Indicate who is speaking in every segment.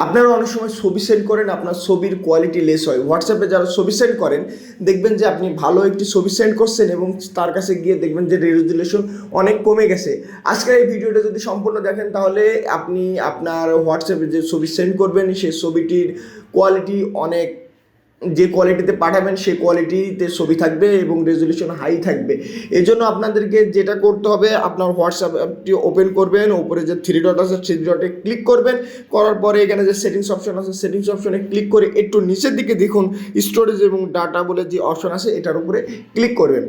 Speaker 1: আপনারা অনেক সময় ছবি সেন্ড করেন, আপনার ছবির কোয়ালিটি লেস হয়। হোয়াটসঅ্যাপে যারা ছবি সেন্ড করেন দেখবেন যে আপনি ভালো একটি ছবি সেন্ড করছেন এবং তার কাছে গিয়ে দেখবেন যে রেজুলেশন অনেক কমে গেছে। আজকের এই ভিডিওটা যদি সম্পূর্ণ দেখেন তাহলে আপনি আপনার হোয়াটসঅ্যাপে যে ছবি সেন্ড করবেন সেই ছবিটির কোয়ালিটি অনেক, যে কোয়ালিটিতে পাঠাবেন সেই কোয়ালিটিতে ছবি থাকবে এবং রেজলিউশন হাই থাকবে। এই জন্য আপনাদেরকে যেটা করতে হবে, আপনার হোয়াটসঅ্যাপ অ্যাপটি ওপেন করবেন, ওপরে যে থ্রি ডট আছে থ্রি ডটে ক্লিক করবেন, করার পরে এখানে যে সেটিংস অপশন আছে সেটিংস অপশনে ক্লিক করে একটু নিচের দিকে দেখুন স্টোরেজ এবং ডাটা বলে যে অপশন আছে এটার উপরে ক্লিক করবেন।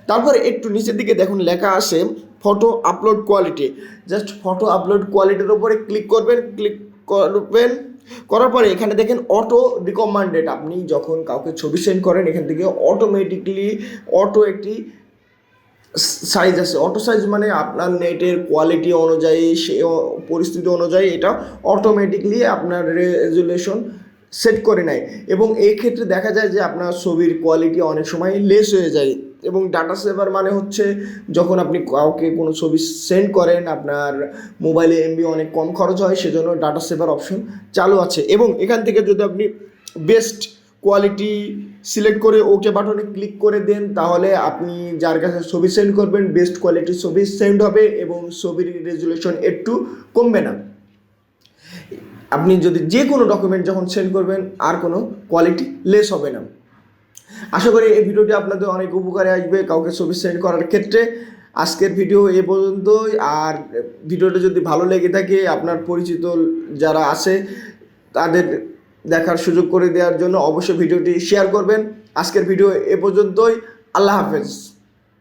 Speaker 1: তারপরে একটু নিচের দিকে দেখুন লেখা আছে photo upload quality, just photo upload কোয়ালিটির উপরে ক্লিক করবেন। করার পরে এখানে দেখেন অটো রিকমেন্ডেড, আপনি যখন কাউকে ছবি সেন্ড করেন এখান থেকে অটোমেটিকলি একটি সাইজ আছে। অটো সাইজ মানে আপনার নেটের কোয়ালিটি অনুযায়ী, সে পরিস্থিতি অনুযায়ী এটা অটোমেটিকলি আপনার রেজুলেশন সেট করে নেয় এবং এই ক্ষেত্রে দেখা যায় যে আপনার ছবির কোয়ালিটি অনেক সময় লেস হয়ে যায়। এবং ডাটা সেভার মানে হচ্ছে যখন আপনি কাউকে কোনো ছবি সেন্ড করেন আপনার মোবাইলে এমবি অনেক কম খরচ হয়, সেজন্য ডাটা সেভার অপশন চালু আছে। এবং এখান থেকে যদি আপনি বেস্ট কোয়ালিটি সিলেক্ট করে ওকে বাটনে ক্লিক করে দেন তাহলে আপনি যার কাছে ছবি সেন্ড করবেন বেস্ট কোয়ালিটির ছবি সেন্ড হবে এবং ছবির রেজুলেশন একটু কমবে না। আপনি যদি যে কোনো ডকুমেন্ট যখন সেন্ড করবেন আর কোনো কোয়ালিটি লেস হবে না। আশা করি এই ভিডিওটি আপনাদের অনেক উপকারে আসবে কাউকে ছবি সেন্ড করার ক্ষেত্রে। আজকের ভিডিও এ পর্যন্তই। আর ভিডিওটা যদি ভালো লেগে থাকে আপনার পরিচিত যারা আছে তাদের দেখার সুযোগ করে দেওয়ার জন্য অবশ্যই ভিডিওটি শেয়ার করবেন। আজকের ভিডিও এ পর্যন্তই। আল্লাহ হাফেজ।